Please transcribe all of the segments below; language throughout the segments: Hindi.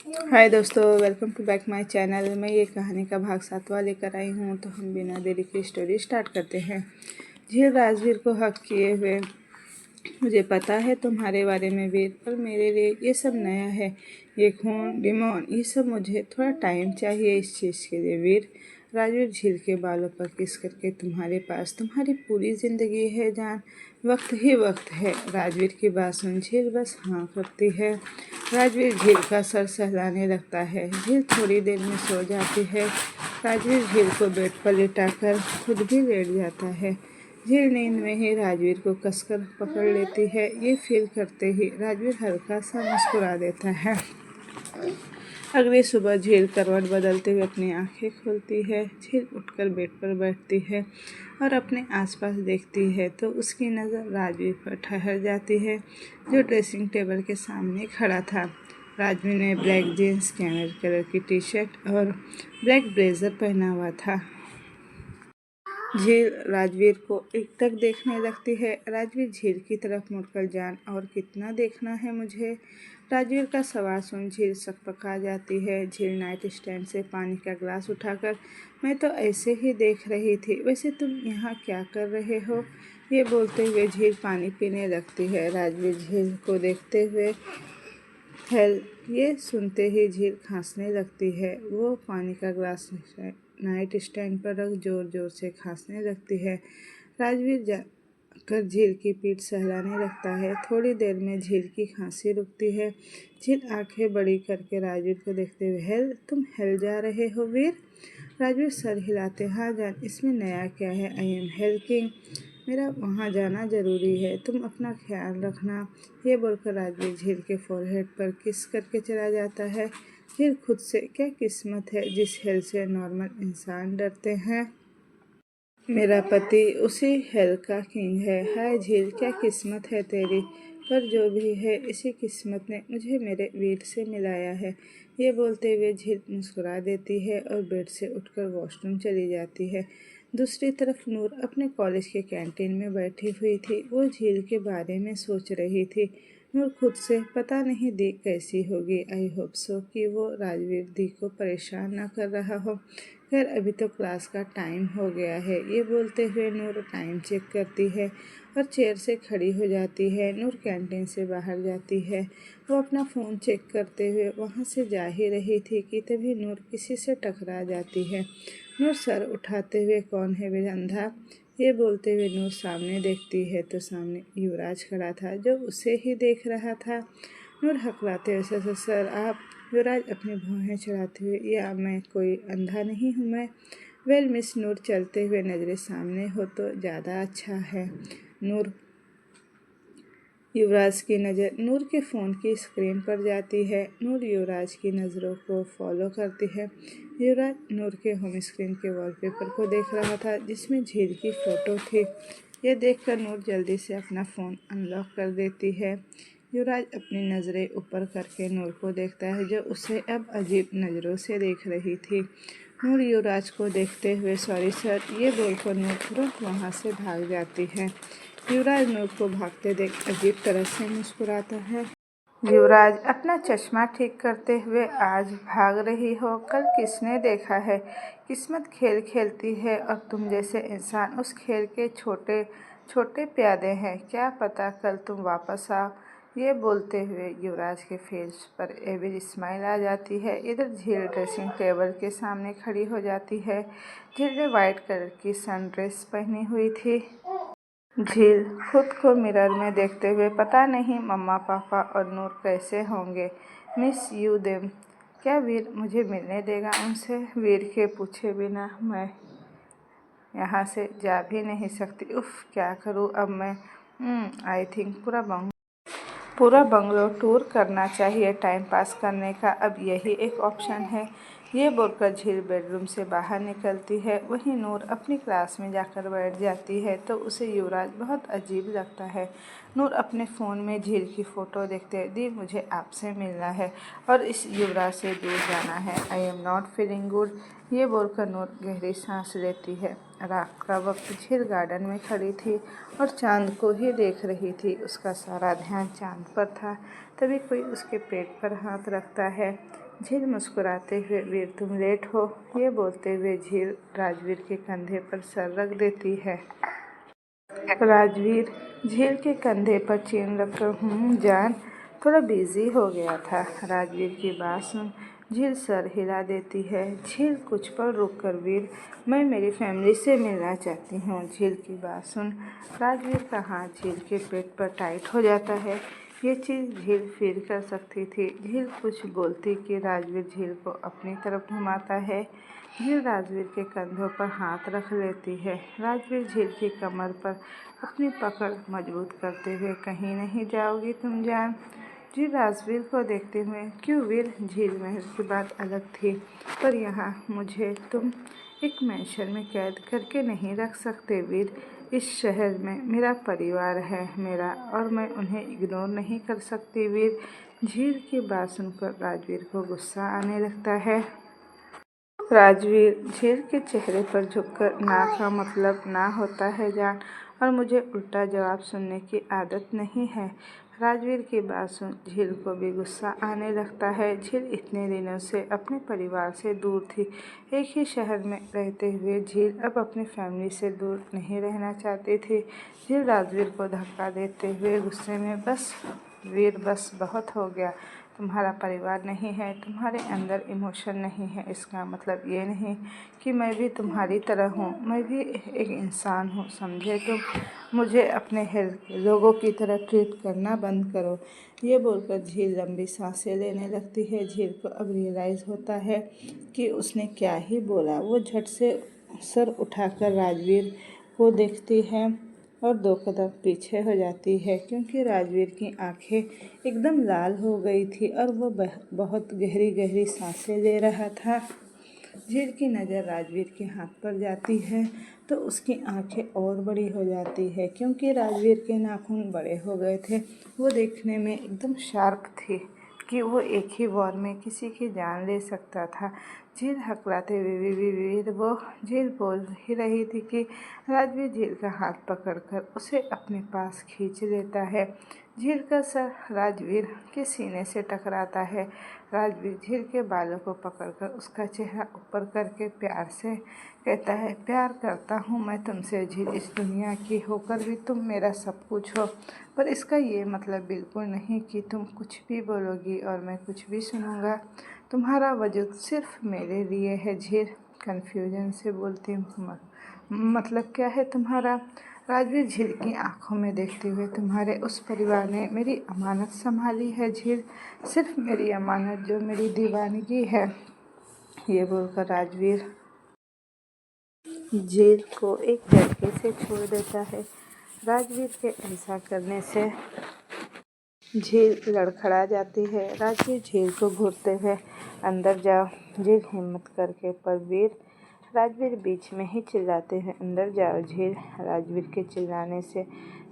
हाय दोस्तों, welcome to back my channel. मैं ये कहानी का भाग 7वां लेकर आई हूँ। तो हम बिना देरी के स्टोरी स्टार्ट करते हैं। झील राजवीर को हक किए हुए, मुझे पता है तुम्हारे बारे में वीर, पर मेरे लिए ये सब नया है। ये खून, डिमोन, ये सब मुझे थोड़ा टाइम चाहिए इस चीज़ के लिए वीर। राजवीर झील के बालों पर किस करके, तुम्हारे पास तुम्हारी पूरी ज़िंदगी है जान, वक्त ही वक्त है। राजवीर की बात सुन झील बस हाँ करती है। राजवीर झील का सर सहलाने लगता है। झील थोड़ी देर में सो जाती है। राजवीर झील को बेड पर लिटाकर खुद भी लेट जाता है। झील नींद में ही राजवीर को कसकर पकड़ लेती है। ये फील करते ही राजवीर हल्का सा मुस्कुरा देता है। अगली सुबह झील करवट बदलते हुए अपनी आंखें खोलती है। झील उठकर बेड पर बैठती है और अपने आसपास देखती है तो उसकी नज़र राजवीर पर ठहर जाती है, जो ड्रेसिंग टेबल के सामने खड़ा था। राजवीर ने ब्लैक जीन्स, कैमल कलर की टी शर्ट और ब्लैक ब्लेजर पहना हुआ था। झील राजवीर को एकटक देखने लगती है। राजवीर झील की तरफ मुड़कर, जान और कितना देखना है मुझे? राजवीर का सवाल सुन झील सकपका जाती है। झील नाइट स्टैंड से पानी का ग्लास उठाकर, मैं तो ऐसे ही देख रही थी, वैसे तुम यहाँ क्या कर रहे हो? ये बोलते हुए झील पानी पीने लगती है। राजवीर झील को देखते हुए हेल ये सुनते ही झील खांसने लगती है। वो पानी का ग्लास नाइट स्टैंड पर रख जोर जोर से खांसने लगती है। राजवीर जाकर झील की पीठ सहलाने लगता है। थोड़ी देर में झील की खांसी रुकती है। झील आंखें बड़ी करके राजवीर को देखते हुए, हेल तुम हेल जा रहे हो वीर? राजवीर सर हिलाते, हाँ जान, इसमें नया क्या है? आई एम हेल किंग, मेरा वहाँ जाना ज़रूरी है, तुम अपना ख्याल रखना। ये बोलकर राजवीर झील के फोरहेड पर किस करके चला जाता है। झील खुद से, क्या किस्मत है जिस हेल से नॉर्मल इंसान डरते हैं। मेरा पति उसी हेल का किंग है। हाय झील, क्या किस्मत है तेरी। पर जो भी है, इसी किस्मत ने मुझे मेरे वीर से मिलाया है। ये बोलते हुए झील मुस्कुरा देती है और बेड से उठकर वॉशरूम चली जाती है। दूसरी तरफ नूर अपने कॉलेज के कैंटीन में बैठी हुई थी। वो झील के बारे में सोच रही थी। नूर खुद से, पता नहीं दी कैसी होगी। आई होप सो कि वो राजवीर दी को परेशान न कर रहा हो। खैर, अभी तो क्लास का टाइम हो गया है। ये बोलते हुए नूर टाइम चेक करती है और चेयर से खड़ी हो जाती है। नूर कैंटीन से बाहर जाती है। वो अपना फ़ोन चेक करते हुए वहाँ से जा ही रही थी कि तभी नूर किसी से टकरा जाती है। नूर सर उठाते हुए, कौन है वे अंधा? ये बोलते हुए नूर सामने देखती है तो सामने युवराज खड़ा था, जो उसे ही देख रहा था। नूर हकलाते हुए, सर आप? युवराज अपनी भौहें चढ़ाते हुए, या मैं कोई अंधा नहीं हूँ मैं। वेल मिस नूर, चलते हुए नज़रें सामने हो तो ज़्यादा अच्छा है। नूर युवराज की नज़र नूर के फ़ोन की स्क्रीन पर जाती है। नूर युवराज की नज़रों को फॉलो करती है। युवराज नूर के होम स्क्रीन के वॉलपेपर को देख रहा था, जिसमें झील की फ़ोटो थी। यह देखकर नूर जल्दी से अपना फ़ोन अनलॉक कर देती है। युवराज अपनी नज़रें ऊपर करके नूर को देखता है, जो उसे अब अजीब नज़रों से देख रही थी। नूर युवराज को देखते हुए, सॉरी सर, ये बोलकर नूर तुरंत वहाँ से भाग जाती है। युवराज नूर को भागते देख अजीब तरह से मुस्कुराता है। युवराज अपना चश्मा ठीक करते हुए, आज भाग रही हो? कल किसने देखा है, किस्मत खेल खेलती है और तुम जैसे इंसान उस खेल के छोटे छोटे प्यादे हैं। क्या पता कल तुम वापस आओ। ये बोलते हुए युवराज के फेस पर एविल स्माइल आ जाती है। इधर झील ड्रेसिंग टेबल के सामने खड़ी हो जाती है। झील ने वाइट कलर की सन ड्रेस पहनी हुई थी। झील खुद को मिरर में देखते हुए, पता नहीं मम्मा पापा और नूर कैसे होंगे। Miss you them. क्या वीर मुझे मिलने देगा उनसे? वीर के पूछे बिना मैं यहाँ से जा भी नहीं सकती। उफ, क्या करूँ अब मैं? आई थिंक पूरा बंगलो टूर करना चाहिए टाइम पास करने का। अब यही एक ऑप्शन है। ये बोलकर झील बेडरूम से बाहर निकलती है। वहीं नूर अपनी क्लास में जाकर बैठ जाती है तो उसे युवराज बहुत अजीब लगता है। नूर अपने फ़ोन में झील की फ़ोटो देखते, दी मुझे आपसे मिलना है और इस युवराज से दूर जाना है। I am not feeling good. ये बोलकर नूर गहरी सांस लेती है। रात का वक्त झील गार्डन में खड़ी थी और चांद को ही देख रही थी। उसका सारा ध्यान चांद पर था। तभी कोई उसके पेट पर हाथ रखता है। झील मुस्कुराते हुए, वीर तुम लेट हो, ये बोलते हुए झील राजवीर के कंधे पर सर रख देती है। राजवीर झील के कंधे पर चीन रखकर जान, थोड़ा बिजी हो गया था। राजवीर की बात सुन झील सर हिला देती है। झील कुछ पल रुक कर, वीर मैं मेरी फैमिली से मिलना चाहती हूँ। झील की बात सुन राजवीर का हाथ झील के पेट पर टाइट हो जाता है। ये चीज़ झील फील कर सकती थी। झील कुछ बोलती कि राजवीर झील को अपनी तरफ घुमाता है। झील राजवीर के कंधों पर हाथ रख लेती है। राजवीर झील की कमर पर अपनी पकड़ मजबूत करते हुए, कहीं नहीं जाओगी तुम जान। झील राजवीर को देखते हुए, क्यों वीर? झील महल की बात अलग थी, पर यहाँ मुझे तुम एक मैंशन में कैद करके नहीं रख सकते वीर। इस शहर में मेरा परिवार है मेरा, और मैं उन्हें इग्नोर नहीं कर सकती वीर। झील की बात सुनकर राजवीर को गुस्सा आने लगता है। राजवीर झील के चेहरे पर झुककर, ना का मतलब ना होता है जान, और मुझे उल्टा जवाब सुनने की आदत नहीं है। राजवीर की बात सुन झील को भी गुस्सा आने लगता है। झील इतने दिनों से अपने परिवार से दूर थी। एक ही शहर में रहते हुए झील अब अपनी फैमिली से दूर नहीं रहना चाहती थी। झील राजवीर को धक्का देते हुए गुस्से में, बस वीर बस बहुत हो गया। तुम्हारा परिवार नहीं है, तुम्हारे अंदर इमोशन नहीं है, इसका मतलब ये नहीं कि मैं भी तुम्हारी तरह हूँ। मैं भी एक इंसान हूँ, समझे तुम? मुझे अपने हेल्थ लोगों की तरह ट्रीट करना बंद करो। ये बोलकर झील लंबी सांसें लेने लगती है। झील को अब रियलाइज़ होता है कि उसने क्या ही बोला। वो झट से सर उठाकर राजवीर को देखती है और 2 कदम पीछे हो जाती है, क्योंकि राजवीर की आंखें एकदम लाल हो गई थी और वो बहुत गहरी गहरी सांसें ले रहा था। झील की नज़र राजवीर के हाथ पर जाती है तो उसकी आंखें और बड़ी हो जाती है, क्योंकि राजवीर के नाखून बड़े हो गए थे। वो देखने में एकदम शार्प थे कि वो एक ही वार में किसी की जान ले सकता था। झील हकलाते हुए वीर वो झील बोल ही रही थी कि राजवीर झील का हाथ पकड़कर उसे अपने पास खींच लेता है। झील का सर राजवीर के सीने से टकराता है। राजवीर झील के बालों को पकड़कर उसका चेहरा ऊपर करके प्यार से कहता है, प्यार करता हूँ मैं तुमसे झील, इस दुनिया की होकर भी तुम मेरा सब कुछ हो। पर इसका ये मतलब बिल्कुल नहीं कि तुम कुछ भी बोलोगी और मैं कुछ भी सुनूंगा। तुम्हारा वजूद सिर्फ मेरे लिए है झील। कन्फ्यूजन से बोलती हूँ, मतलब क्या है तुम्हारा? राजवीर झील की आंखों में देखते हुए, तुम्हारे उस परिवार ने मेरी अमानत संभाली है झील, सिर्फ मेरी अमानत जो मेरी दीवानगी है। ये बोलकर राजवीर झील को एक झटके से छोड़ देता है। राजवीर के ऐसा करने से झील लड़खड़ा जाती है। राजवीर झील को घूरते हुए, अंदर जाओ। झील हिम्मत करके, पर वीर राजवीर बीच में ही चिल्लाते हैं, अंदर जाओ झील। राजवीर के चिल्लाने से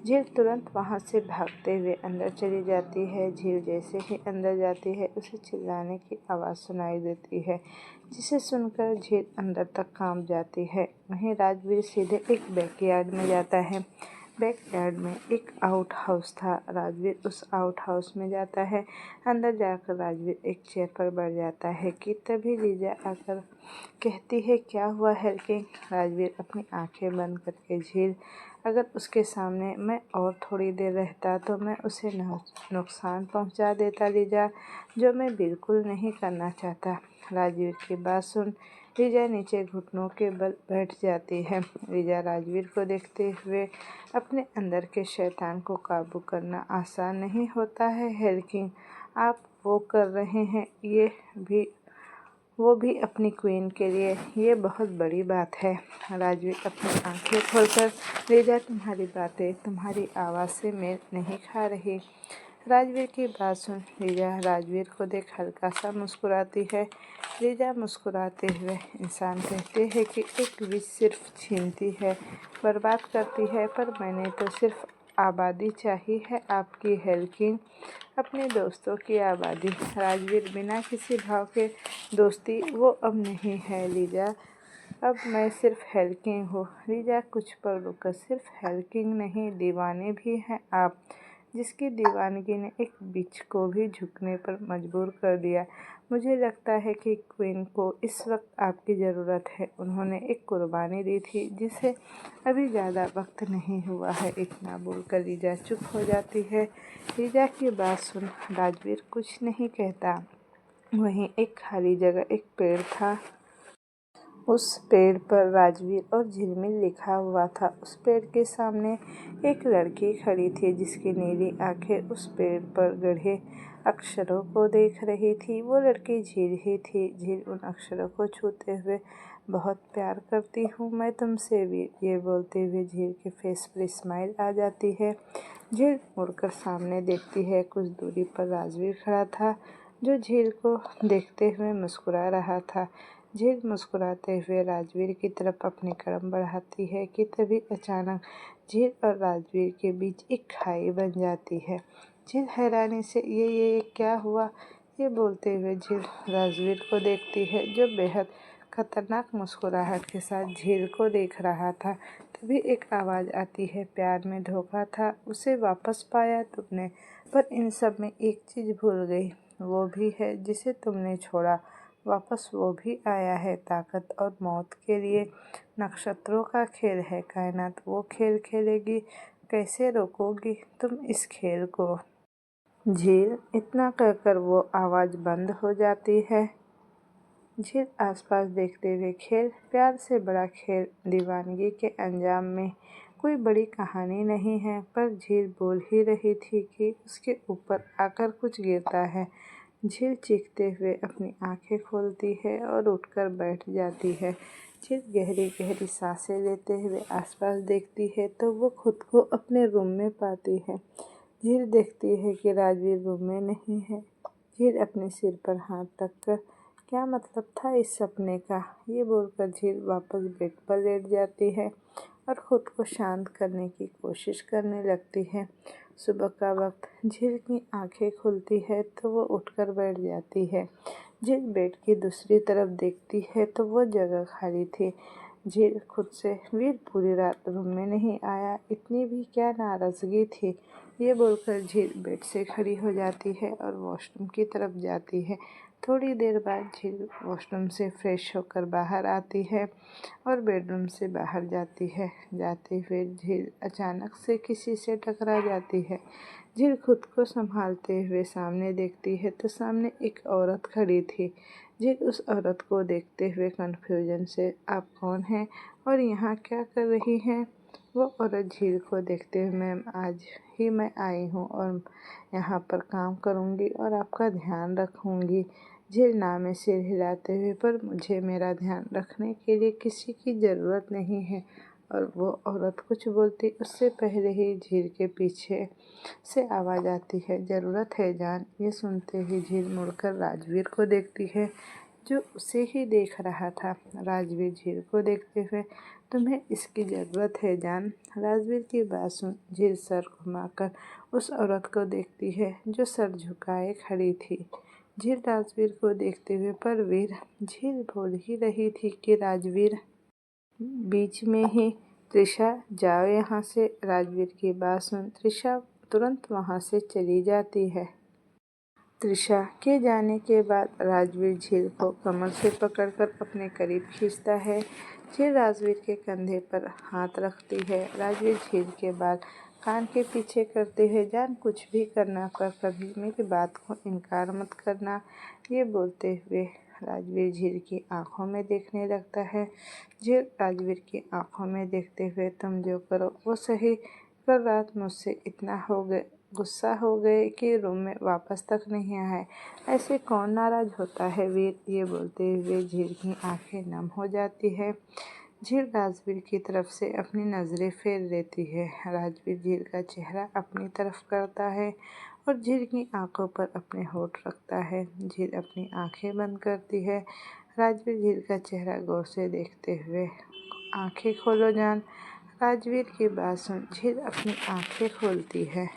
झील तुरंत वहां से भागते हुए अंदर चली जाती है। झील जैसे ही अंदर जाती है, उसे चिल्लाने की आवाज़ सुनाई देती है, जिसे सुनकर झील अंदर तक कांप जाती है। वहीं राजवीर सीधे एक बैकयार्ड में जाता है। बैकयार्ड में एक आउट हाउस था। राजवीर उस आउट हाउस में जाता है। अंदर जाकर राजवीर एक चेयर पर बैठ जाता है कि तभी लीजा आकर कहती है, क्या हुआ हेल्किंग? राजवीर अपनी आंखें बंद करके, झील अगर उसके सामने मैं और थोड़ी देर रहता तो मैं उसे नुकसान पहुंचा देता लीजा, जो मैं बिल्कुल नहीं करना चाहता। राजवीर की बात सुन लीजा नीचे घुटनों के बल बैठ जाती है। लीजा राजवीर को देखते हुए, अपने अंदर के शैतान को काबू करना आसान नहीं होता है हेल्किंग, आप वो कर रहे हैं वो भी अपनी क्वीन के लिए, ये बहुत बड़ी बात है। राजवीर अपनी आंखें खोलकर, लीजा तुम्हारी बातें तुम्हारी आवाज़ से मेल नहीं खा रही। राजवीर की बात सुन लीजा राजवीर को देख हल्का सा मुस्कुराती है। लीजा मुस्कुराते हुए, इंसान कहते हैं कि एक विश सिर्फ छीनती है, बर्बाद करती है, पर मैंने तो सिर्फ आबादी चाहिए है आपकी हेल्किंग, अपने दोस्तों की आबादी। राजवीर बिना किसी भाव के, दोस्ती वो अब नहीं है लीजा, अब मैं सिर्फ हेल्किंग हूँ। रीजा कुछ पल रुका। सिर्फ हेल्किंग नहीं, दीवाने भी हैं आप, जिसकी दीवानगी ने एक बिच को भी झुकने पर मजबूर कर दिया। मुझे लगता है कि क्वीन को इस वक्त आपकी ज़रूरत है। उन्होंने एक कुर्बानी दी थी जिसे अभी ज़्यादा वक्त नहीं हुआ है। इतना बोलकर रीजा चुप हो जाती है। रीजा की बात सुन राजवीर कुछ नहीं कहता। वहीं एक खाली जगह, एक पेड़ था। उस पेड़ पर राजवीर और झिलमिल लिखा हुआ था। उस पेड़ के सामने एक लड़की खड़ी थी जिसकी नीली आंखें उस पेड़ पर गढ़े अक्षरों को देख रही थी। वो लड़की झील ही थी। झील उन अक्षरों को छूते हुए, बहुत प्यार करती हूँ मैं तुमसे वीर, ये बोलते हुए झील के फेस पर स्माइल आ जाती है। झील मुड़कर सामने देखती है। कुछ दूरी पर राजवीर खड़ा था जो झील को देखते हुए मुस्कुरा रहा था। झील मुस्कुराते हुए राजवीर की तरफ अपने कदम बढ़ाती है कि तभी अचानक झील और राजवीर के बीच एक खाई बन जाती है। झील हैरानी से ये क्या हुआ, ये बोलते हुए झील राजवीर को देखती है जो बेहद खतरनाक मुस्कुराहट के साथ झील को देख रहा था। तभी एक आवाज़ आती है, प्यार में धोखा था, उसे वापस पाया तुमने, पर इन सब में एक चीज़ भूल गई, वो भी है जिसे तुमने छोड़ा, वापस वो भी आया है। ताकत और मौत के लिए नक्षत्रों का खेल है, कायनात वो खेल खेलेगी, कैसे रोकोगी तुम इस खेल को। झील इतना कहकर वो आवाज़ बंद हो जाती है। झील आसपास देखते हुए, खेल प्यार से बड़ा खेल दीवानगी के अंजाम में कोई बड़ी कहानी नहीं है। पर झील बोल ही रही थी कि उसके ऊपर आकर कुछ गिरता है। झील चीखते हुए अपनी आंखें खोलती है और उठकर बैठ जाती है। झील गहरी गहरी सांसें लेते हुए आसपास देखती है तो वो खुद को अपने रूम में पाती है। झील देखती है कि राजवीर रूम में नहीं है। झील अपने सिर पर हाथ रखकर, क्या मतलब था इस सपने का, ये बोलकर झील वापस बेड पर लेट जाती है और खुद को शांत करने की कोशिश करने लगती है। सुबह का वक्त, झील की आंखें खुलती है तो वो उठकर बैठ जाती है। झील बेड की दूसरी तरफ देखती है तो वो जगह खाली थी। झील खुद से, वीर पूरी रात रूम में नहीं आया, इतनी भी क्या नाराज़गी थी, ये बोलकर झील बेड से खड़ी हो जाती है और वॉशरूम की तरफ जाती है। थोड़ी देर बाद झील वॉशरूम से फ्रेश होकर बाहर आती है और बेडरूम से बाहर जाती है। जाते हुए झील अचानक से किसी से टकरा जाती है। झील खुद को संभालते हुए सामने देखती है तो सामने एक औरत खड़ी थी। झील उस औरत को देखते हुए कन्फ्यूजन से, आप कौन हैं और यहाँ क्या कर रही हैं? वो औरत झील को देखते हुए, मैम आज ही मैं आई हूँ और यहाँ पर काम करूँगी और आपका ध्यान रखूँगी। झील ना में सिर हिलाते हुए, पर मुझे मेरा ध्यान रखने के लिए किसी की ज़रूरत नहीं है। और वो औरत कुछ बोलती उससे पहले ही झील के पीछे से आवाज़ आती है, ज़रूरत है जान। ये सुनते ही झील मुड़कर राजवीर को देखती है जो उसे ही देख रहा था। राजवीर झील को देखते हुए, तुम्हें इसकी ज़रूरत है जान। राजवीर की बात सुन झील सर घुमाकर उस औरत को देखती है जो सर झुकाए खड़ी थी। झील राजवीर को देखते हुए, पर वीर, झील बोल ही रही थी कि राजवीर, बीच में ही, त्रिशा जाओ यहाँ से। राजवीर की बात सुन त्रिशा तुरंत वहाँ से चली जाती है। त्रिशा के जाने के बाद राजवीर झील को कमर से पकड़कर अपने करीब खींचता है। झील राजवीर के कंधे पर हाथ रखती है। राजवीर झील के बाल कान के पीछे करते हुए, जान कुछ भी करना, पर कभी मेरी बात को इनकार मत करना, ये बोलते हुए राजवीर झील की आंखों में देखने लगता है। झील राजवीर की आंखों में देखते हुए, तुम जो करो वो सही। कल रात मुझसे इतना गुस्सा हो गए कि रूम में वापस तक नहीं आए। ऐसे कौन नाराज़ होता है वीर, ये बोलते हुए झील की आंखें नम हो जाती है। झील राजवीर की तरफ से अपनी नज़रें फेर लेती है। राजवीर झील का चेहरा अपनी तरफ करता है और झील की आंखों पर अपने होठ रखता है। झील अपनी आंखें बंद करती है। राजवीर झील का चेहरा गौर से देखते हुए, आंखें खोलो जान। राजवीर की बात सुन झील अपनी आंखें खोलती है।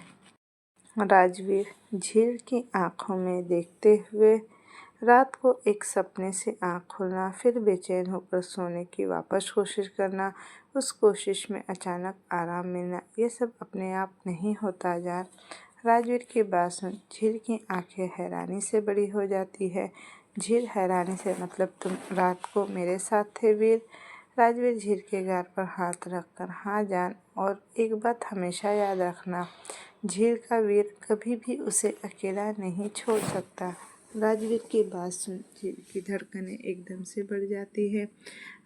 राजवीर झील की आंखों में देखते हुए, रात को एक सपने से आँख खुलना, फिर बेचैन होकर सोने की वापस कोशिश करना, उस कोशिश में अचानक आराम मिलना, ये सब अपने आप नहीं होता जान। राजवीर की बात सुन झील की आंखें हैरानी से बड़ी हो जाती है। झील हैरानी से मतलब तुम रात को मेरे साथ थे वीर? राजवीर झील के गाल पर हाथ रखकर हाँ जान, और एक बात हमेशा याद रखना, झील का वीर कभी भी उसे अकेला नहीं छोड़ सकता। राजवीर की बात सुन झील की धड़कनें एकदम से बढ़ जाती है।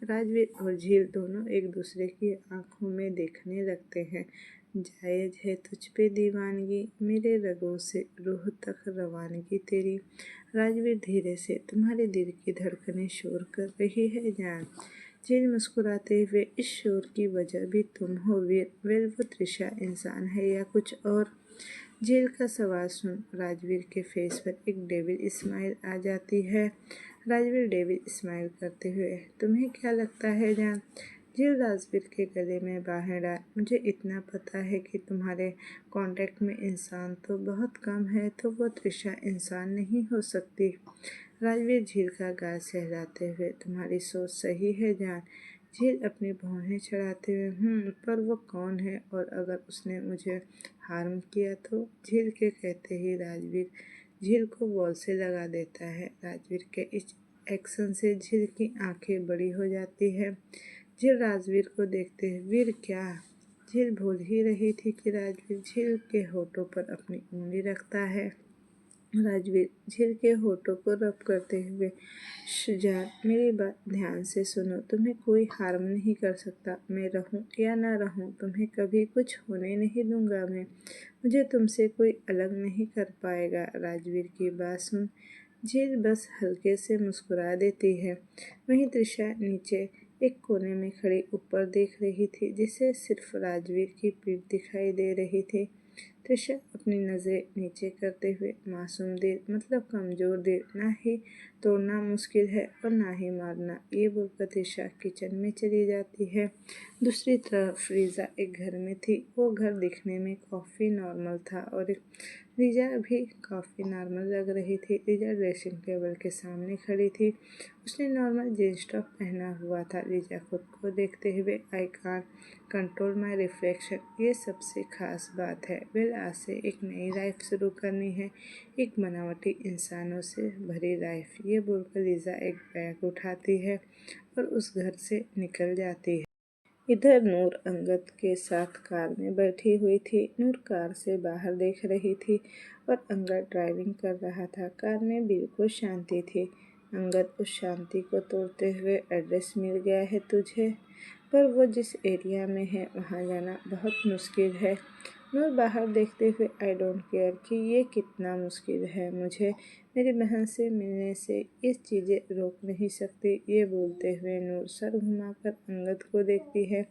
राजवीर और झील दोनों एक दूसरे की आंखों में देखने लगते हैं। जायज़ है तुझ पे दीवानगी, मेरे रगों से रूह तक रवानगी तेरी। राजवीर धीरे से तुम्हारे दिल की धड़कनें शोर कर रही है जान। झील मुस्कुराते हुए इस शोर की वजह भी तुम हो वीर। वेल वो त्रिशा इंसान है या कुछ और? झील का सवाल सुन राजवीर के फेस पर एक डेविल स्माइल आ जाती है। राजवीर डेविल स्माइल करते हुए तुम्हें क्या लगता है जान? झील राजवीर के गले में बाहें डाल मुझे इतना पता है कि तुम्हारे कांटेक्ट में इंसान तो बहुत कम है, तो वो त्रिशा इंसान नहीं हो सकती। राजवीर झील का गाल सहलाते हुए तुम्हारी सोच सही है जान। झील अपनी भौहें चढ़ाते हुए पर वो कौन है, और अगर उसने मुझे हार्म किया तो? झील के कहते ही राजवीर झील को वॉल से लगा देता है। राजवीर के इस एक्शन से झील की आंखें बड़ी हो जाती है। झील राजवीर को देखते हुए वीर क्या? झील भूल ही रही थी कि राजवीर झील के होठों पर अपनी उंगली रखता है। राजवीर झील के होठों को रब करते हुए जान मेरी बात ध्यान से सुनो, तुम्हें कोई हार्म नहीं कर सकता। मैं रहूं या ना रहूं तुम्हें कभी कुछ होने नहीं दूंगा मैं। मुझे तुमसे कोई अलग नहीं कर पाएगा। राजवीर की बात सुन झील बस हल्के से मुस्कुरा देती है। वहीं त्रिशा नीचे एक कोने में खड़ी ऊपर देख रही थी, जिसे सिर्फ राजवीर की पीठ दिखाई दे रही थी। त्रिशा अपनी नज़रें नीचे करते हुए मासूम दिल मतलब कमज़ोर दिल ना ही तोड़ना मुश्किल है और ना ही मारना, ये बोलकर त्रिशा किचन में चली जाती है। दूसरी तरफ रीजा एक घर में थी। वो घर दिखने में काफ़ी नॉर्मल था और रीजा भी काफ़ी नॉर्मल लग रही थी। रीजा ड्रेसिंग टेबल के सामने खड़ी थी। उसने नॉर्मल जींस टॉप पहना हुआ था। रीजा खुद को देखते हुए I can't control my reflection, ये सबसे खास बात है। वेल आज से एक नई लाइफ शुरू करनी है, एक बनावटी इंसानों से भरी लाइफ, ये बोलकर रीजा एक बैग उठाती है और उस घर से निकल जाती है। इधर नूर अंगद के साथ कार में बैठी हुई थी। नूर कार से बाहर देख रही थी और अंगद ड्राइविंग कर रहा था। कार में बिल्कुल शांति थी। अंगद उस शांति को तोड़ते हुए एड्रेस मिल गया है तुझे, पर वो जिस एरिया में है वहाँ जाना बहुत मुश्किल है। नूर बाहर देखते हुए आई डोंट केयर कि ये कितना मुश्किल है, मुझे मेरी बहन से मिलने से ये चीज़ें रोक नहीं सकती, ये बोलते हुए नूर सर घुमाकर अंगद को देखती है।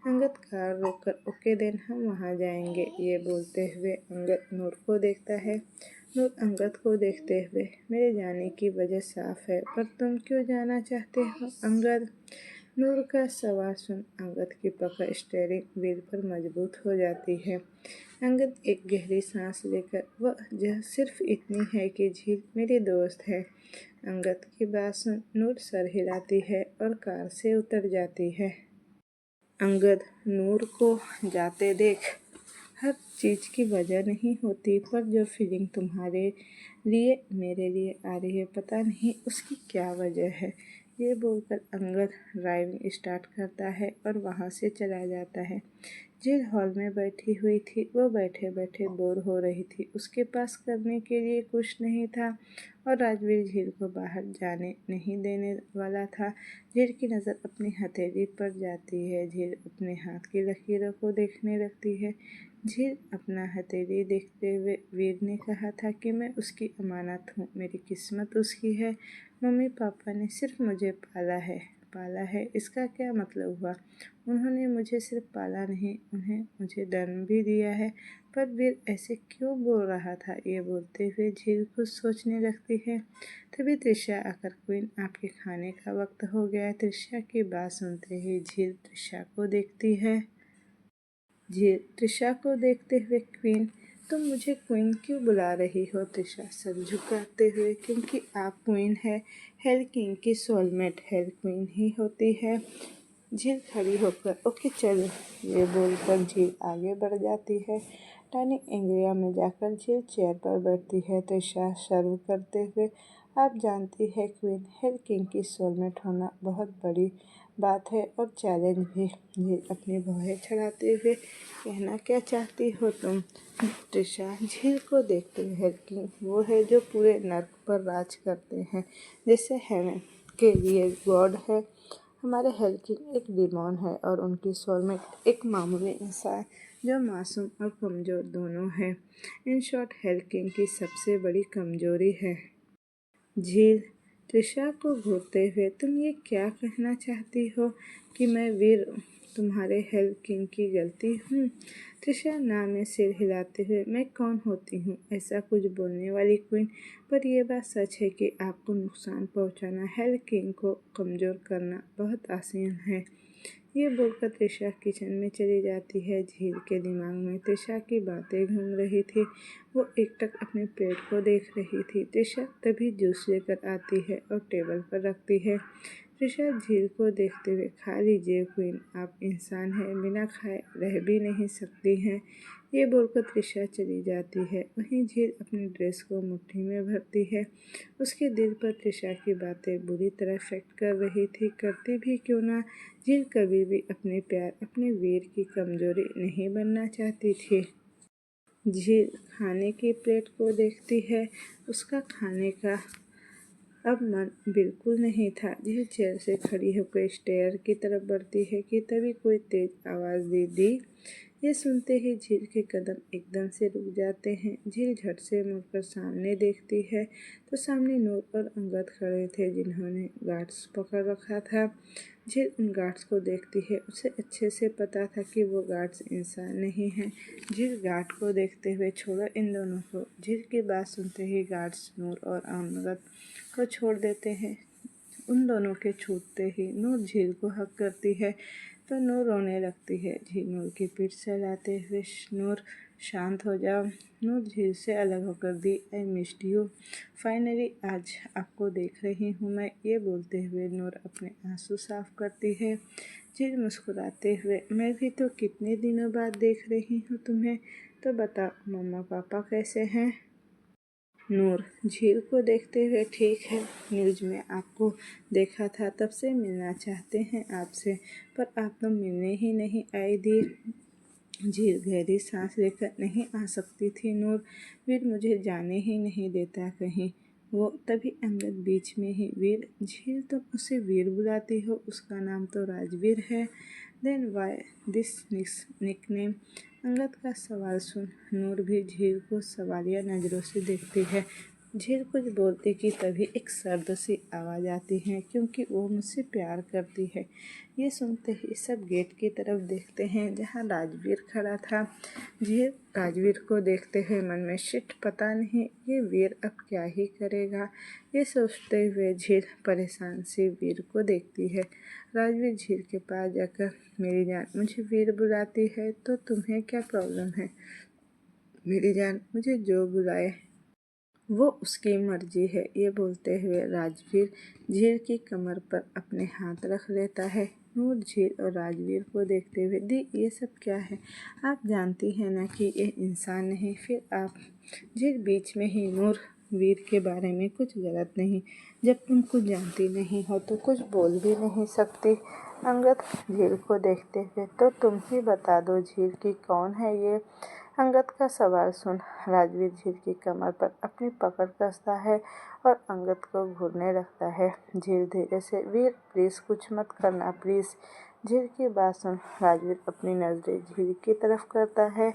अंगद कार रोककर ओके देन हम वहाँ जाएंगे, ये बोलते हुए अंगद नूर को देखता है। नूर अंगद को देखते हुए मेरे जाने की वजह साफ है, पर तुम क्यों जाना चाहते हो अंगद? नूर का सवाल सुन अंगद की पकड़ स्टीयरिंग व्हील पर मजबूत हो जाती है। अंगद एक गहरी सांस लेकर वह सिर्फ इतनी है कि झील मेरी दोस्त है। अंगद की बात सुन नूर सर हिलाती है और कार से उतर जाती है। अंगद नूर को जाते देख हर चीज़ की वजह नहीं होती, पर जो फीलिंग तुम्हारे लिए मेरे लिए आ रही है पता नहीं उसकी क्या वजह है, ये बोलकर अंगद ड्राइविंग स्टार्ट करता है और वहाँ से चला जाता है। झील हॉल में बैठी हुई थी। वो बैठे बैठे बोर हो रही थी। उसके पास करने के लिए कुछ नहीं था और राजवीर झील को बाहर जाने नहीं देने वाला था। झील की नज़र अपनी हथेली पर जाती है। झील अपने हाथ की लकीरों को देखने लगती है। झील अपना हथेली देखते हुए वीर ने कहा था कि मैं उसकी अमानत हूँ, मेरी किस्मत उसकी है। मम्मी पापा ने सिर्फ मुझे पाला है इसका क्या मतलब हुआ? उन्होंने मुझे सिर्फ पाला नहीं, उन्हें मुझे जन्म भी दिया है। पर वीर ऐसे क्यों बोल रहा था? ये बोलते हुए झील कुछ सोचने लगती है। तभी त्रिशा आकर क्वीन आपके खाने का वक्त हो गया है। त्रिशा की बात सुनते ही झील त्रिशा को देखती है। झील त्रिशा को देखते हुए क्वीन तुम मुझे क्वीन क्यों बुला रही हो? तृषा सर झुकाते हुए। क्योंकि आप क्वीन है, हेल किंग की सोलमेट हेल क्वीन ही होती है। झील खड़ी होकर ओके चल, ये बोलकर झील आगे बढ़ जाती है। डाइनिंग एरिया में जाकर झील चेयर पर बैठती है। तृषा सर्व करते हुए, आप जानती है क्वीन, हेल किंग की सोलमेट होना बहुत बड़ी बात है और चैलेंज भी। झील अपनी भौहें चढ़ाते हुए, कहना क्या चाहती हो तुम? तृषा झील को देखते हुए, हेल किंग वो है जो पूरे नर्क पर राज करते हैं, जैसे हेवन के लिए गॉड है। हमारे हेल किंग एक डिमॉन है और उनकी सोलमेट एक मामूली इंसान जो मासूम और कमज़ोर दोनों है। इन शॉर्ट हेल किंग की सबसे बड़ी कमजोरी है। झील तृषा को घूरते हुए, तुम ये क्या कहना चाहती हो कि मैं वीर तुम्हारे हेल किंग की गलती हूँ? तृषा ना में सिर हिलाते हुए, मैं कौन होती हूँ ऐसा कुछ बोलने वाली क्वीन? पर यह बात सच है कि आपको नुकसान पहुँचाना, हेल किंग को कमज़ोर करना बहुत आसान है। ये बोलकर तृषा किचन में चली जाती है। झील के दिमाग में तृषा की बातें घूम रही थी। वो एकटक अपने प्लेट को देख रही थी। तृषा तभी जूस लेकर आती है और टेबल पर रखती है। तृषा झील को देखते हुए, खा लीजिए क्वीन, आप इंसान हैं, बिना खाए रह भी नहीं सकती हैं। ये बोलकर तृषा चली जाती है। वहीं झील अपनी ड्रेस को मुट्ठी में भरती है। उसके दिल पर तृषा की बातें बुरी तरह इफेक्ट कर रही थी। करती भी क्यों ना, झील कभी भी अपने प्यार, अपने वीर की कमजोरी नहीं बनना चाहती थी। झील खाने की प्लेट को देखती है। उसका खाने का अब मन बिल्कुल नहीं था। झील चेयर से खड़ी होकर स्टेयर की तरफ बढ़ती है कि तभी कोई तेज आवाज़ दी। ये सुनते ही झील के कदम एकदम से रुक जाते हैं। झील झट से मुड़कर सामने देखती है तो सामने नूर और अंगद खड़े थे, जिन्होंने गार्ड्स पकड़ रखा था। झील उन गार्ड्स को देखती है। उसे अच्छे से पता था कि वो गार्ड्स इंसान नहीं हैं। झील गार्ड को देखते हुए, छोड़ो इन दोनों को। झील की बात सुनते ही गार्ड्स नूर और अंगद को छोड़ देते हैं। उन दोनों के छूटते ही नूर झील को हक करती है तो नूर रोने लगती है। झील नूर की पीठ सहलाते हुए, नूर शांत हो जाओ। नूर झील से अलग होकर, दी आई मिस्ड यू, फाइनली आज आपको देख रही हूँ मैं, ये बोलते हुए नूर अपने आंसू साफ करती है। झील मुस्कुराते हुए, मैं भी तो कितने दिनों बाद देख रही हूँ तुम्हें, तो बताओ मम्मा पापा कैसे हैं? नूर झील को देखते हुए, ठीक है, न्यूज़ में आपको देखा था, तब से मिलना चाहते हैं आपसे, पर आप तो मिलने ही नहीं आई। दी झील गहरी सांस लेकर, नहीं आ सकती थी नूर, वीर मुझे जाने ही नहीं देता कहीं। वो तभी अंगद बीच में ही, वीर? झील तुम उसे वीर बुलाती हो? उसका नाम तो राजवीर है। Then why this nickname? Angad का सवाल सुन नूर भी झील को सवालिया नज़रों से देखती है। झील कुछ बोलती कि तभी एक सर्द सी आवाज़ आती है, क्योंकि वो मुझसे प्यार करती है। ये सुनते ही सब गेट की तरफ देखते हैं, जहाँ राजवीर खड़ा था। झील राजवीर को देखते हुए मन में, शिट, पता नहीं ये वीर अब क्या ही करेगा। ये सोचते हुए झील परेशान सी वीर को देखती है। राजवीर झील के पास जाकर, मेरी जान, मुझे वीर बुलाती है तो तुम्हें क्या प्रॉब्लम है? मेरी जान, मुझे जो बुलाए वो उसकी मर्जी है। ये बोलते हुए राजवीर झील की कमर पर अपने हाथ रख लेता है। नूर झील और राजवीर को देखते हुए, दी ये सब क्या है? आप जानती हैं ना कि ये इंसान नहीं, फिर आप? झील बीच में ही, नूर वीर के बारे में कुछ गलत नहीं, जब तुम कुछ जानती नहीं हो तो कुछ बोल भी नहीं सकती। अंगद झील को देखते हुए, तो तुम ही बता दो झील की कौन है ये? अंगद का सवाल सुन राजवीर झील की कमर पर अपनी पकड़ कसता है और अंगद को घूरने लगता है। झील धीरे से, वीर प्लीज़ कुछ मत करना प्लीज़। झील की बात सुन राजवीर अपनी नज़रें झील की तरफ करता है।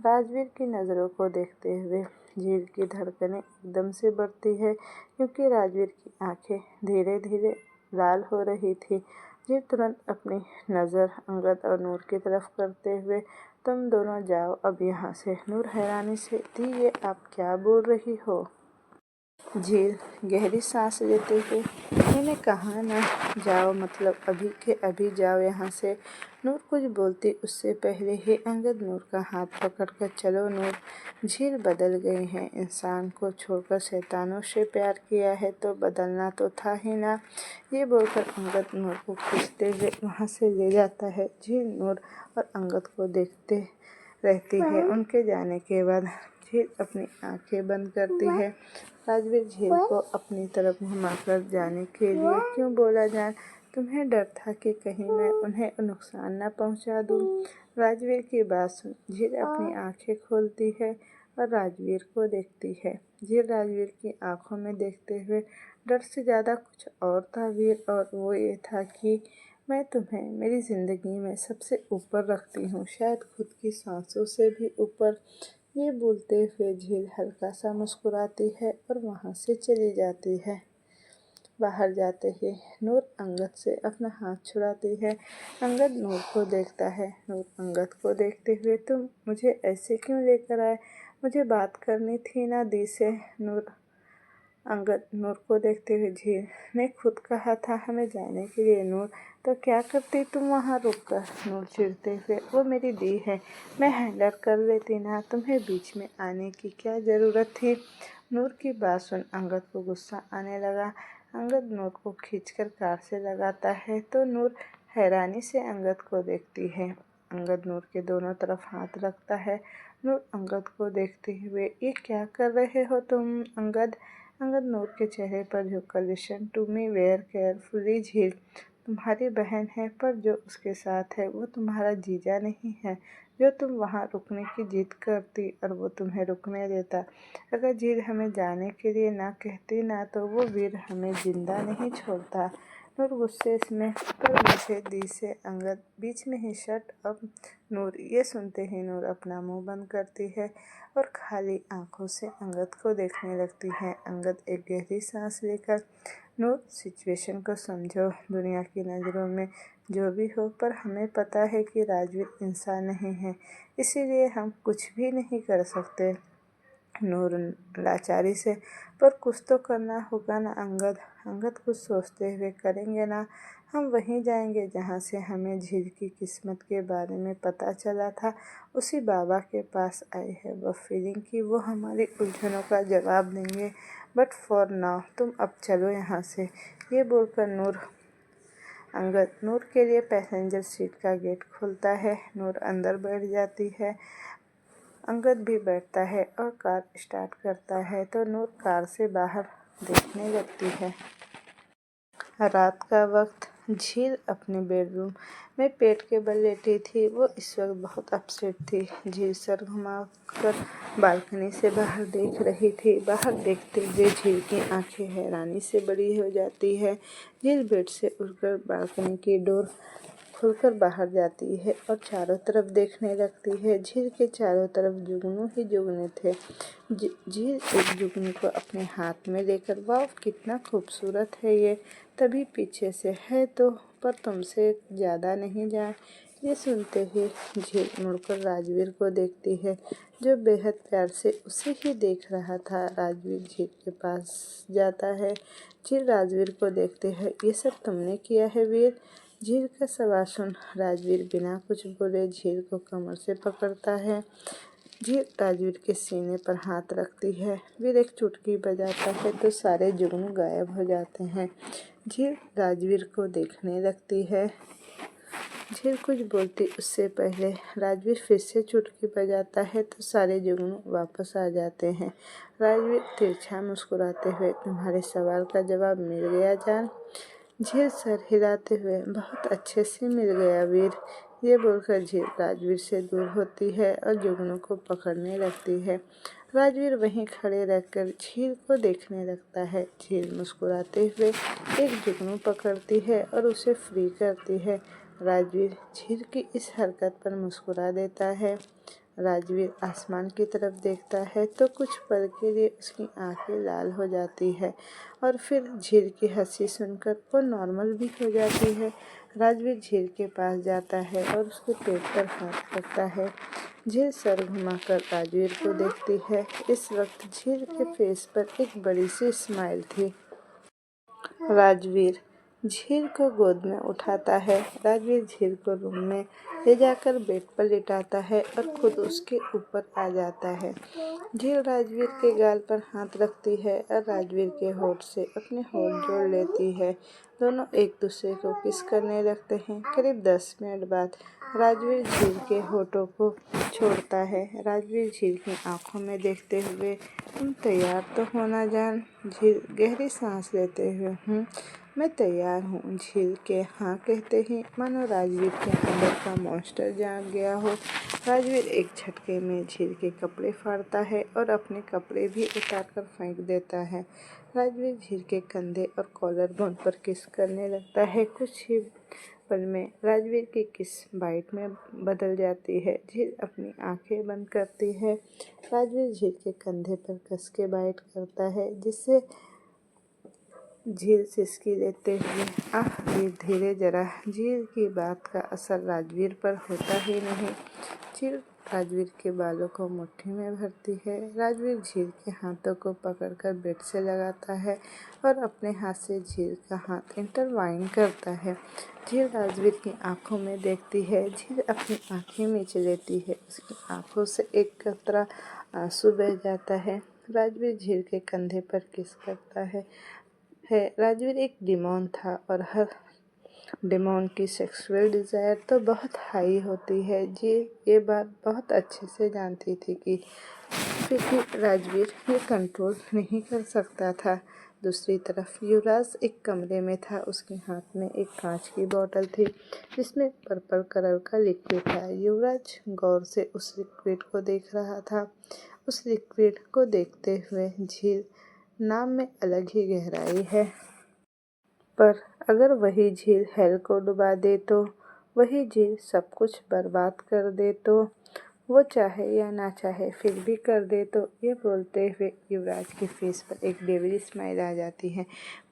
राजवीर की नज़रों को देखते हुए झील की धड़कनें एकदम से बढ़ती है, क्योंकि राजवीर की आंखें धीरे धीरे लाल हो रही थी। झील तुरंत अपनी नज़र अंगद और नूर की तरफ करते हुए, तुम दोनों जाओ अब यहाँ से। नूर हैरानी से, दी ये आप क्या बोल रही हो? झील गहरी सांस लेते हुए, मैंने कहा ना जाओ, मतलब अभी के अभी जाओ यहाँ से। नूर कुछ बोलती उससे पहले ही अंगद नूर का हाथ पकड़कर, चलो नूर, झील बदल गई है। इंसान को छोड़कर शैतानों से प्यार किया है तो बदलना तो था ही ना। ये बोलकर अंगद नूर को खींचते हुए वहाँ से ले जाता है। झील नूर और अंगद को देखते रहती है। उनके जाने के बाद झील अपनी आंखें बंद करती है। राजवीर झील को अपनी तरफ घुमाकर, जाने के लिए क्यों बोला जान? तुम्हें डर था कि कहीं मैं उन्हें नुकसान न पहुंचा दूं। राजवीर की बात सुन झील अपनी आंखें खोलती है और राजवीर को देखती है। झील राजवीर की आंखों में देखते हुए डर से ज़्यादा कुछ और था वीर, और वो ये था कि मैं तुम्हें मेरी ज़िंदगी में सबसे ऊपर रखती हूँ, शायद खुद की सांसों से भी ऊपर। ये बोलते हुए झील हल्का सा मुस्कुराती है और वहाँ से चली जाती है। बाहर जाते ही नूर अंगद से अपना हाथ छुड़ाती है। अंगद नूर को देखता है। नूर अंगद को देखते हुए, तुम मुझे ऐसे क्यों लेकर आए? मुझे बात करनी थी ना दी से। अंगद नूर को देखते हुए, झील ने खुद कहा था हमें जाने के लिए नूर, तो क्या करती तुम वहाँ रुककर? नूर चिढ़ते हुए, वो मेरी दी है, मैं हैंडल कर लेती ना, तुम्हें बीच में आने की क्या ज़रूरत थी? नूर की बात सुन अंगद को गुस्सा आने लगा। अंगद नूर को खींचकर कार से लगाता है तो नूर हैरानी से अंगद को देखती है। अंगद नूर के दोनों तरफ हाथ रखता है। नूर अंगद को देखते हुए, ये क्या कर रहे हो तुम अंगद? अंगद नूर के चेहरे पर झुककर, listen to me where carefully Jheel, तुम्हारी बहन है पर जो उसके साथ है वो तुम्हारा जीजा नहीं है। जो तुम वहाँ रुकने की जिद करती और वो तुम्हें रुकने देता। अगर झील हमें जाने के लिए ना कहती ना तो वो वीर हमें जिंदा नहीं छोड़ता। नूर गुस्से में, पर मुझे दी से अंगद बीच में ही शट अप नूर। ये सुनते ही नूर अपना मुंह बंद करती है और खाली आंखों से अंगद को देखने लगती है। अंगद एक गहरी सांस लेकर, नूर सिचुएशन को समझो, दुनिया की नज़रों में जो भी हो, पर हमें पता है कि राजवीर इंसान नहीं है, इसीलिए हम कुछ भी नहीं कर सकते। नूर लाचारी से, पर कुछ तो करना होगा ना अंगद? अंगद कुछ सोचते हुए, करेंगे ना, हम वहीं जाएंगे जहाँ से हमें झील की किस्मत के बारे में पता चला था। उसी बाबा के पास आए हैं वह फीलिंग कि वो हमारी उलझनों का जवाब देंगे। बट फॉर नाउ तुम अब चलो यहाँ से। ये बोलकर नूर के लिए पैसेंजर सीट का गेट खुलता है। नूर अंदर बैठ जाती है। अंगद भी बैठता है और कार स्टार्ट करता है तो नूर कार से बाहर देखने लगती है। रात का वक्त झील अपने बेडरूम में पेट के बल लेटी थी। वो इस वक्त बहुत अपसेट थी। झील सर घुमाकर बालकनी से बाहर देख रही थी। बाहर देखते हुए झील की आंखें हैरानी से बड़ी हो जाती है। झील बेड से उठकर बालकनी की डोर खुलकर बाहर जाती है और चारों तरफ देखने लगती है। झील के चारों तरफ जुगनू ही जुगनू थे। झील एक जुगनू को अपने हाथ में लेकर, वाह कितना खूबसूरत है ये, तभी पीछे से, है तो पर तुमसे ज़्यादा नहीं जाए। ये सुनते ही झील मुड़कर राजवीर को देखती है जो बेहद प्यार से उसे ही देख रहा था। राजवीर झील के पास जाता है। झील राजवीर को देखते हैं, ये सब तुमने किया है वीर? झील का सवाल सुन राजवीर बिना कुछ बोले झील को कमर से पकड़ता है। झील राजवीर के सीने पर हाथ रखती है। वीर एक चुटकी बजाता है तो सारे जुगनू गायब हो जाते हैं। झील राजवीर को देखने लगती है। झील कुछ बोलती उससे पहले राजवीर फिर से चुटकी बजाता है तो सारे जुगनू वापस आ जाते हैं। राजवीर तिरछा मुस्कुराते हुए, तुम्हारे सवाल का जवाब मिल गया जान? झील सर हिलाते हुए, बहुत अच्छे से मिल गया वीर। ये बोलकर झील राजवीर से दूर होती है और जुगनू को पकड़ने लगती है। राजवीर वहीं खड़े रहकर झील को देखने लगता है। झील मुस्कुराते हुए एक जुगनू पकड़ती है और उसे फ्री करती है। राजवीर झील की इस हरकत पर मुस्कुरा देता है। राजवीर आसमान की तरफ देखता है तो कुछ पल के लिए उसकी आंखें लाल हो जाती है और फिर झील की हंसी सुनकर वो नॉर्मल भी हो जाती है। राजवीर झील के पास जाता है और उसके पेट पर हाथ रखता है। झील सर घुमाकर राजवीर को देखती है। इस वक्त झील के फेस पर एक बड़ी सी स्माइल थी। राजवीर झील को गोद में उठाता है। राजवीर झील को रूम में ले जाकर बेड पर लिटाता है और खुद उसके ऊपर आ जाता है। झील राजवीर के गाल पर हाथ रखती है और राजवीर के होठ से अपने होठ जोड़ लेती है। दोनों एक दूसरे को किस करने लगते हैं। करीब 10 मिनट बाद राजवीर झील के होठों को छोड़ता है। राजवीर झील की आंखों में देखते हुए, तुम तैयार तो हो ना जान? झील गहरी सांस लेते हुए, मैं तैयार हूँ। झील के हाँ कहते ही मानो राजवीर के अंदर का मॉन्स्टर जाग गया हो। राजवीर एक झटके में झील के कपड़े फाड़ता है और अपने कपड़े भी उतारकर फेंक देता है। राजवीर झील के कंधे और कॉलर बोन पर किस करने लगता है। कुछ ही पल में राजवीर की किस बाइट में बदल जाती है। झील अपनी आंखें बंद करती है। राजवीर झील के कंधे पर कस के बाइट करता है जिससे झील सिसकी लेते हुए, आह वीर धीरे जरा। झील की बात का असर राजवीर पर होता ही नहीं। झील राजवीर के बालों को मुट्ठी में भरती है। राजवीर झील के हाथों को पकड़कर बेड से लगाता है और अपने हाथ से झील का हाथ इंटरवाइन करता है। झील राजवीर की आंखों में देखती है। झील अपनी आंखें मीच लेती है। उसकी आंखों से एक कतरा आंसू बह जाता है। राजवीर झील के कंधे पर किस करता है। राजवीर एक डिमोन था और हर डिमोन की सेक्सुअल डिज़ायर तो बहुत हाई होती है। ये बात बहुत अच्छे से जानती थी कि फिर भी राजवीर ये कंट्रोल नहीं कर सकता था। दूसरी तरफ युवराज एक कमरे में था। उसके हाथ में एक कांच की बोतल थी जिसमें पर्पल कलर का लिक्विड था। युवराज गौर से उस लिक्विड को देख रहा था। उस लिक्विड को देखते हुए, झील नाम में अलग ही गहराई है। पर अगर वही झील हेल को डुबा दे तो, वही झील सब कुछ बर्बाद कर दे तो, वो चाहे या ना चाहे फिर भी कर दे तो। ये बोलते हुए युवराज के फेस पर एक डेविल स्माइल आ जाती है।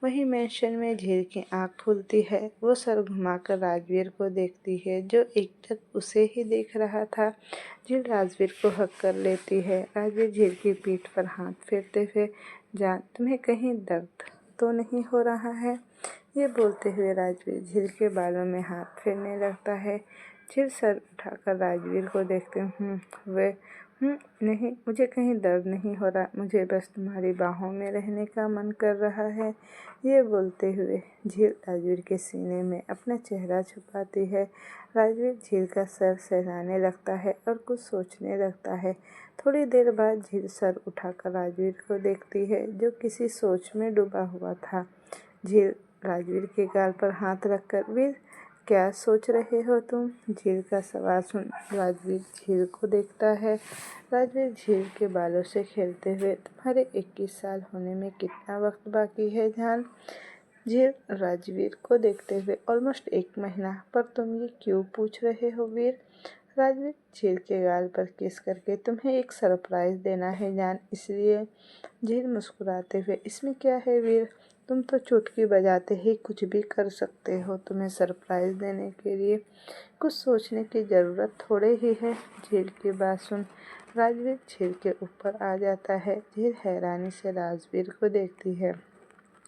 वही मेंशन में झील की आंख खुलती है। वो सर घुमाकर राजवीर को देखती है जो एकटक उसे ही देख रहा था। झील राजवीर को हक कर लेती है। राजवीर झील की पीठ पर हाथ फेरते हुए, जान तुम्हें कहीं दर्द तो नहीं हो रहा है? ये बोलते हुए राजवीर झील के बालों में हाथ फेरने लगता है। झील सर उठाकर राजवीर को देखते वे नहीं, मुझे कहीं दर्द नहीं हो रहा, मुझे बस तुम्हारी बाहों में रहने का मन कर रहा है। ये बोलते हुए झील राजवीर के सीने में अपना चेहरा छुपाती है। राजवीर झील का सर सहलाने लगता है और कुछ सोचने लगता है। थोड़ी देर बाद झील सर उठाकर राजवीर को देखती है जो किसी सोच में डूबा हुआ था। झील राजवीर के गाल पर हाथ रखकर, वीर क्या सोच रहे हो तुम? झील का सवाल सुन राजवीर झील को देखता है। राजवीर झील के बालों से खेलते हुए, तुम्हारे 21 साल होने में कितना वक्त बाकी है जान? झील राजवीर को देखते हुए, ऑलमोस्ट 1 महीना। पर तुम ये क्यों पूछ रहे हो वीर? राजवीर झील के गाल पर किस करके, तुम्हें एक सरप्राइज देना है जान, इसलिए। झील मुस्कुराते हुए, इसमें क्या है वीर, तुम तो चुटकी बजाते ही कुछ भी कर सकते हो। तुम्हें सरप्राइज देने के लिए कुछ सोचने की ज़रूरत थोड़े ही है। झील की बात सुन राजवीर झील के ऊपर आ जाता है। झील हैरानी से राजवीर को देखती है।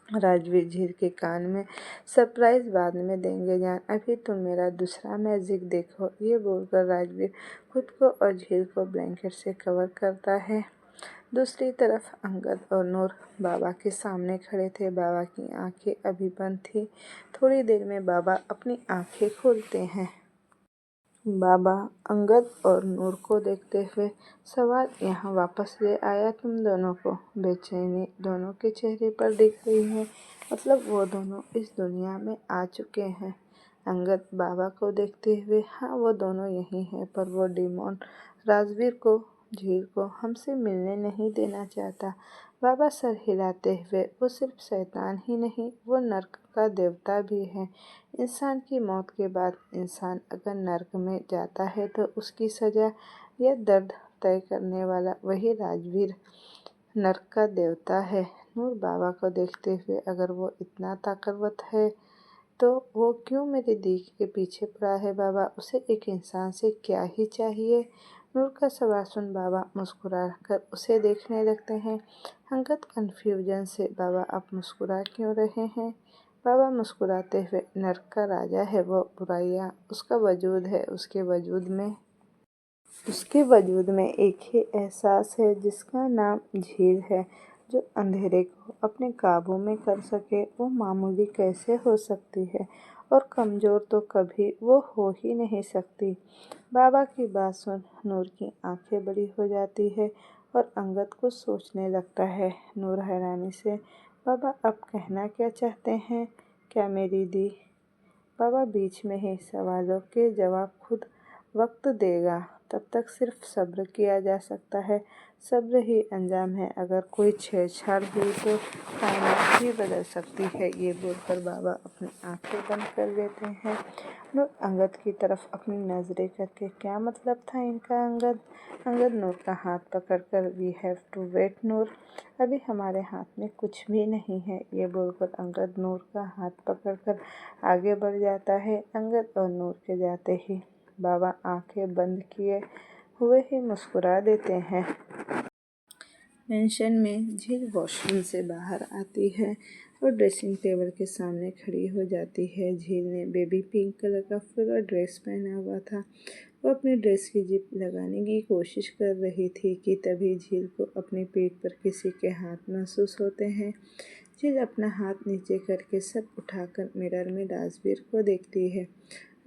राजवीर झील के कान में, सरप्राइज बाद में देंगे जान, अभी तुम मेरा दूसरा मैजिक देखो। ये बोलकर राजवीर खुद को और झील को ब्लैंकेट से कवर करता है। दूसरी तरफ अंगद और नूर बाबा के सामने खड़े थे। बाबा की आंखें अभी बंद थी। थोड़ी देर में बाबा अपनी आंखें खोलते हैं। बाबा अंगद और नूर को देखते हुए, सवाल यहाँ वापस ले आया तुम दोनों को? बेचैनी दोनों के चेहरे पर दिख रही है। मतलब वो दोनों इस दुनिया में आ चुके हैं। अंगद बाबा को देखते हुए, हाँ वो दोनों यही हैं, पर वो डिमोन राजवीर को, झील को हमसे मिलने नहीं देना चाहता। बाबा सर हिलाते हुए, वो सिर्फ शैतान ही नहीं, वो नर्क का देवता भी है। इंसान की मौत के बाद इंसान अगर नर्क में जाता है तो उसकी सज़ा यह दर्द तय करने वाला वही राजवीर नर्क का देवता है। नूर बाबा को देखते हुए, अगर वो इतना ताकतवर है तो वो क्यों मेरे दीख के पीछे पड़ा है बाबा? उसे एक इंसान से क्या ही चाहिए? नूर का सवाल सुन बाबा मुस्कुरा कर उसे देखने लगते हैं। अंगद कन्फ्यूजन से, बाबा आप मुस्कुरा क्यों रहे हैं? बाबा मुस्कुराते हुए, नर्क का राजा है वो, बुराइयाँ उसका वजूद है, उसके वजूद में एक ही एहसास है जिसका नाम झील है, जो अंधेरे को अपने काबू में कर सके। वो मामूली कैसे हो सकती है और कमज़ोर तो कभी वो हो ही नहीं सकती। बाबा की बात सुन नूर की आंखें बड़ी हो जाती है और अंगद कुछ सोचने लगता है। नूर हैरानी से, बाबा आप कहना क्या चाहते हैं? क्या मेरी दी? बाबा बीच में ही, सवालों के जवाब खुद वक्त देगा, तब तक सिर्फ सब्र किया जा सकता है। सब्र ही अंजाम है। अगर कोई छेड़छाड़ हुई तो कायनात भी बदल सकती है। ये बोलकर बाबा अपनी आंखें बंद कर लेते हैं। नूर अंगद की तरफ अपनी नजरें करके, क्या मतलब था इनका? अंगद नूर का हाथ पकड़कर, वी हैव टू वेट नूर, अभी हमारे हाथ में कुछ भी नहीं है। ये बोलकर अंगद नूर का हाथ पकड़कर आगे बढ़ जाता है। अंगद और नूर के जाते ही बाबा आंखें बंद किए हुए ही मुस्कुरा देते हैं। मेंशन में झील वॉशरूम से बाहर आती है और ड्रेसिंग टेबल के सामने खड़ी हो जाती है। झील ने बेबी पिंक कलर का फुल ड्रेस पहना हुआ था। वो अपनी ड्रेस की जिप लगाने की कोशिश कर रही थी कि तभी झील को अपनी पीठ पर किसी के हाथ महसूस होते हैं। झील अपना हाथ नीचे करके सब उठाकर मिरर में राजवीर को देखती है।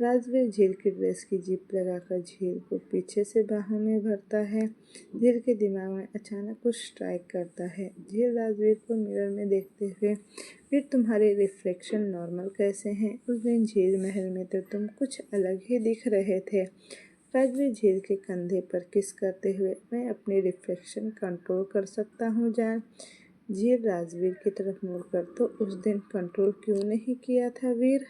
राजवीर झील की ड्रेस की जिप लगाकर झील को पीछे से बाहों में भरता है। झील के दिमाग में अचानक कुछ स्ट्राइक करता है। झील राजवीर को मिरर में देखते हुए, फिर तुम्हारे रिफ्लेक्शन नॉर्मल कैसे हैं? उस दिन झील महल में तो तुम कुछ अलग ही दिख रहे थे। राजवीर झील के कंधे पर किस करते हुए, मैं अपनी रिफ्लेक्शन कंट्रोल कर सकता हूँ जान। झील राजवीर की तरफ मुड़कर, तो उस दिन कंट्रोल क्यों नहीं किया था वीर?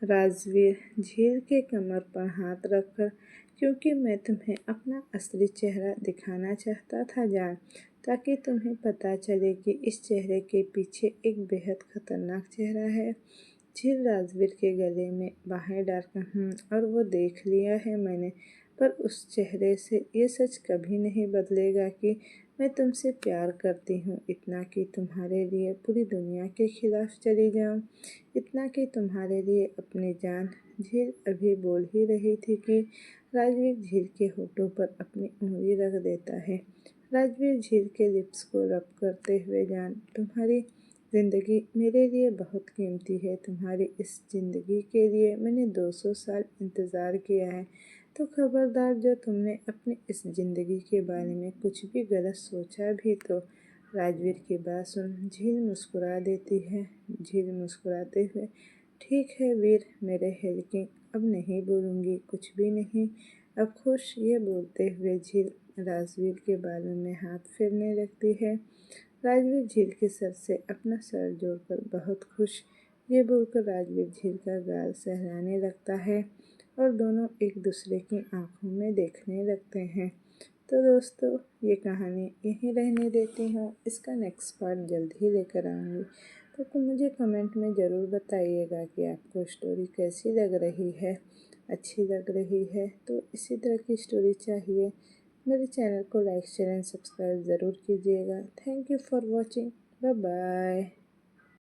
राजवीर झील के कमर पर हाथ रखकर, क्योंकि मैं तुम्हें अपना असली चेहरा दिखाना चाहता था जान, ताकि तुम्हें पता चले कि इस चेहरे के पीछे एक बेहद खतरनाक चेहरा है। झील राजवीर के गले में बाहें डालकर, और वो देख लिया है मैंने, पर उस चेहरे से ये सच कभी नहीं बदलेगा कि मैं तुमसे प्यार करती हूँ, इतना कि तुम्हारे लिए पूरी दुनिया के खिलाफ चली जाऊँ, इतना कि तुम्हारे लिए अपनी जान। झील अभी बोल ही रही थी कि राजवीर झील के होठों पर अपनी उंगली रख देता है। राजवीर झील के लिप्स को रब करते हुए, जान तुम्हारी ज़िंदगी मेरे लिए बहुत कीमती है। तुम्हारी इस ज़िंदगी के लिए मैंने 200 साल इंतज़ार किया है, तो खबरदार जो तुमने अपनी इस ज़िंदगी के बारे में कुछ भी गलत सोचा भी तो। राजवीर की बात सुन झील मुस्कुरा देती है। झील मुस्कुराते हुए, ठीक है वीर मेरे हेल किंग, अब नहीं बोलूँगी कुछ भी नहीं, अब खुश। ये बोलते हुए झील राजवीर के बालों में हाथ फेरने लगती है। राजवीर झील के सर से अपना सर जोड़कर, बहुत खुश। ये बोलकर राजवीर झील का गाल सहलाने लगता है और दोनों एक दूसरे की आंखों में देखने लगते हैं। तो दोस्तों, ये कहानी यहीं रहने देती हूँ। इसका नेक्स्ट पार्ट जल्द ही लेकर आऊँगी। तो मुझे कमेंट में ज़रूर बताइएगा कि आपको स्टोरी कैसी लग रही है, अच्छी लग रही है। तो इसी तरह की स्टोरी चाहिए, मेरे चैनल को लाइक शेयर एंड सब्सक्राइब ज़रूर कीजिएगा। Thank you for watching. Bye bye.